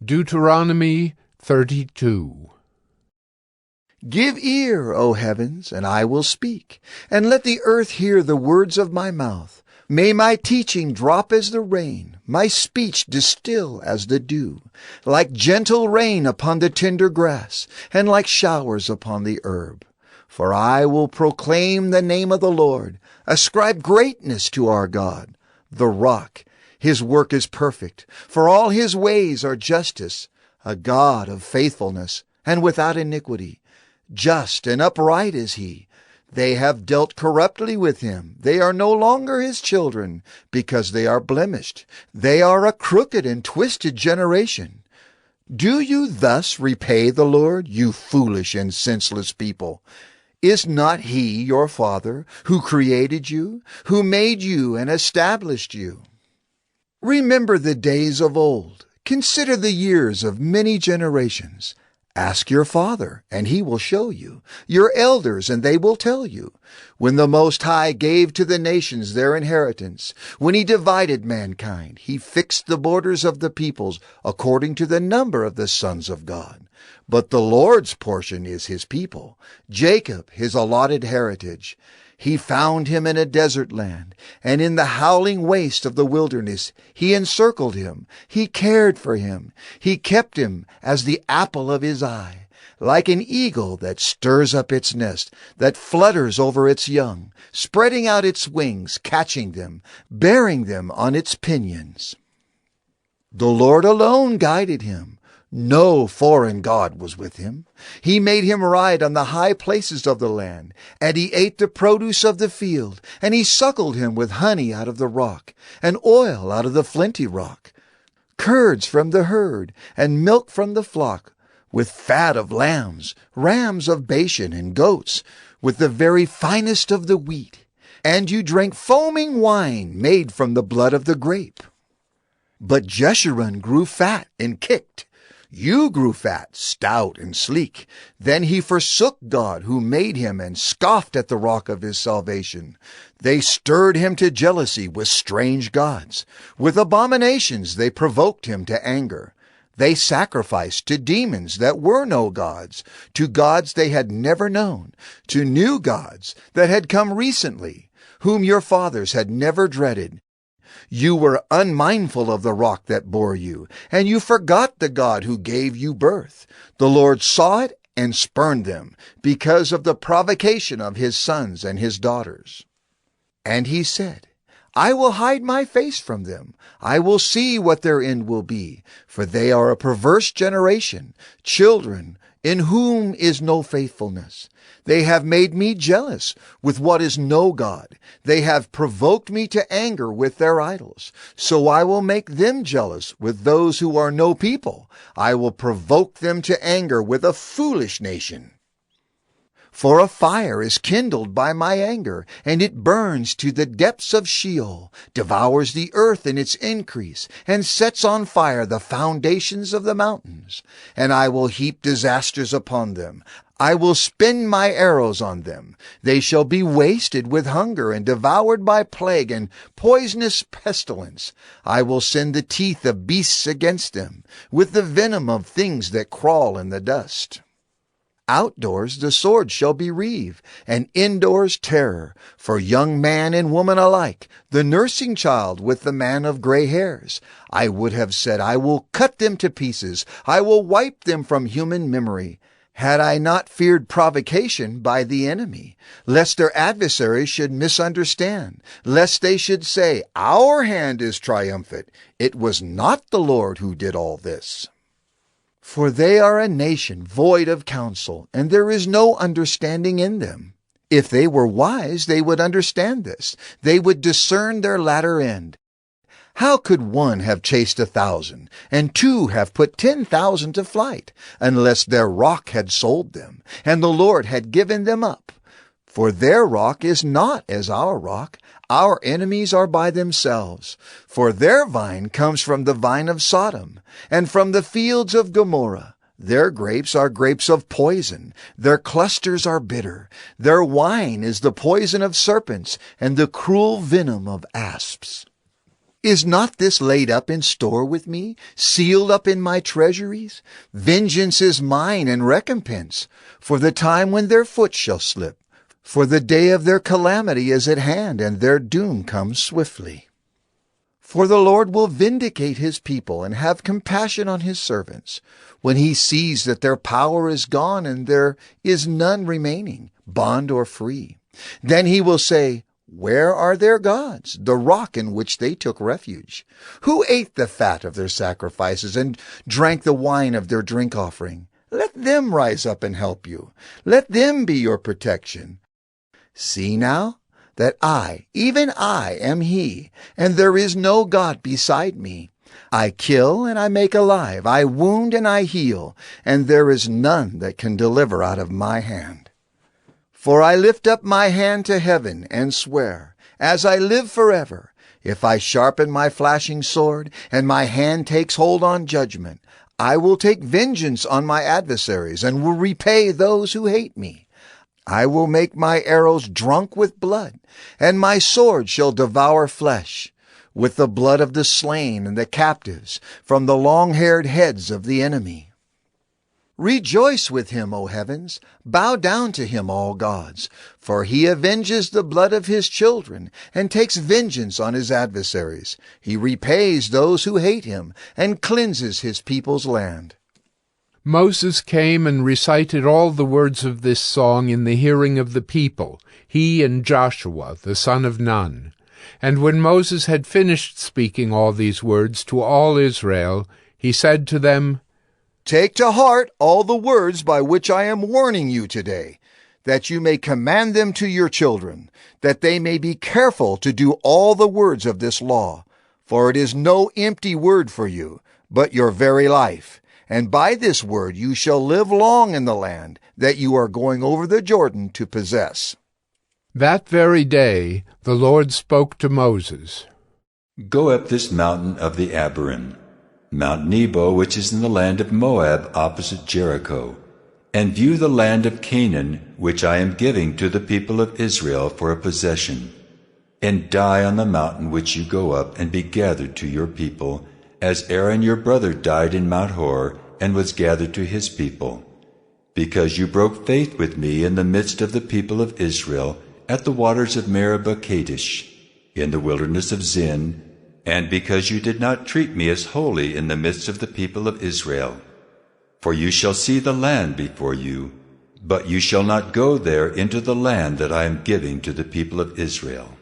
Deuteronomy 32. Give ear, O heavens, and I will speak, and let the earth hear the words of my mouth. May my teaching drop as the rain, my speech distill as the dew, like gentle rain upon the tender grass, and like showers upon the herb. For I will proclaim the name of the Lord, ascribe greatness to our God, the rock. His work is perfect, for all his ways are justice, a God of faithfulness and without iniquity. Just and upright is he. They have dealt corruptly with him. They are no longer his children, because they are blemished. They are a crooked and twisted generation. Do you thus repay the Lord, you foolish and senseless people? Is not he your Father, who created you, who made you and established you? Remember the days of old. Consider the years of many generations. Ask your father, and he will show you, your elders, and they will tell you. When the Most High gave to the nations their inheritance, when he divided mankind, he fixed the borders of the peoples according to the number of the sons of God. But the Lord's portion is his people, Jacob his allotted heritage. He found him in a desert land, and in the howling waste of the wilderness he encircled him. He cared for him. He kept him as the apple of his eye, like an eagle that stirs up its nest, that flutters over its young, spreading out its wings, catching them, bearing them on its pinions. The Lord alone guided him. No foreign god was with him. He made him ride on the high places of the land, and he ate the produce of the field, and he suckled him with honey out of the rock, and oil out of the flinty rock, curds from the herd, and milk from the flock, with fat of lambs, rams of Bashan, and goats, with the very finest of the wheat. And you drank foaming wine made from the blood of the grape. But Jeshurun grew fat and kicked. You grew fat, stout, and sleek. Then he forsook God who made him and scoffed at the rock of his salvation. They stirred him to jealousy with strange gods. With abominations they provoked him to anger. They sacrificed to demons that were no gods, to gods they had never known, to new gods that had come recently, whom your fathers had never dreaded. You were unmindful of the rock that bore you, and you forgot the God who gave you birth. The Lord saw it and spurned them, because of the provocation of his sons and his daughters. And he said, I will hide my face from them. I will see what their end will be, for they are a perverse generation, children in whom is no faithfulness. They have made me jealous with what is no God. They have provoked me to anger with their idols. So I will make them jealous with those who are no people. I will provoke them to anger with a foolish nation. For a fire is kindled by my anger, and it burns to the depths of Sheol, devours the earth in its increase, and sets on fire the foundations of the mountains. And I will heap disasters upon them. I will spin my arrows on them. They shall be wasted with hunger and devoured by plague and poisonous pestilence. I will send the teeth of beasts against them, with the venom of things that crawl in the dust. Outdoors the sword shall bereave, and indoors terror, for young man and woman alike, the nursing child with the man of gray hairs. I would have said, I will cut them to pieces, I will wipe them from human memory, had I not feared provocation by the enemy, lest their adversaries should misunderstand, lest they should say, Our hand is triumphant. It was not the Lord who did all this. For they are a nation void of counsel, and there is no understanding in them. If they were wise, they would understand this. They would discern their latter end. How could one have chased 1,000, and two have put 10,000 to flight, unless their rock had sold them, and the Lord had given them up? For their rock is not as our rock. Our enemies are by themselves. For their vine comes from the vine of Sodom, and from the fields of Gomorrah. Their grapes are grapes of poison. Their clusters are bitter. Their wine is the poison of serpents, and the cruel venom of asps. Is not this laid up in store with me, sealed up in my treasuries? Vengeance is mine and recompense, for the time when their foot shall slip. For the day of their calamity is at hand, and their doom comes swiftly. For the Lord will vindicate his people and have compassion on his servants, when he sees that their power is gone and there is none remaining, bond or free. Then he will say, Where are their gods, the rock in which they took refuge? Who ate the fat of their sacrifices and drank the wine of their drink offering? Let them rise up and help you. Let them be your protection. See now that I, even I, am he, and there is no God beside me. I kill and I make alive, I wound and I heal, and there is none that can deliver out of my hand. For I lift up my hand to heaven and swear, as I live forever, if I sharpen my flashing sword, and my hand takes hold on judgment, I will take vengeance on my adversaries, and will repay those who hate me. I will make my arrows drunk with blood, and my sword shall devour flesh, with the blood of the slain and the captives, from the long-haired heads of the enemy. Rejoice with him, O heavens, bow down to him, all gods, for he avenges the blood of his children, and takes vengeance on his adversaries. He repays those who hate him, and cleanses his people's land. Moses came and recited all the words of this song in the hearing of the people, he and Joshua, the son of Nun. And when Moses had finished speaking all these words to all Israel, he said to them, Take to heart all the words by which I am warning you today, that you may command them to your children, that they may be careful to do all the words of this law. For it is no empty word for you, but your very life. And by this word you shall live long in the land that you are going over the Jordan to possess. That very day the Lord spoke to Moses. Go up this mountain of the Abiram, Mount Nebo, which is in the land of Moab opposite Jericho, and view the land of Canaan, which I am giving to the people of Israel for a possession, and die on the mountain which you go up, and be gathered to your people, as Aaron your brother died in Mount Hor, and was gathered to his people, because you broke faith with me in the midst of the people of Israel, at the waters of Meribah Kadesh, in the wilderness of Zin, and because you did not treat me as holy in the midst of the people of Israel. For you shall see the land before you, but you shall not go there into the land that I am giving to the people of Israel.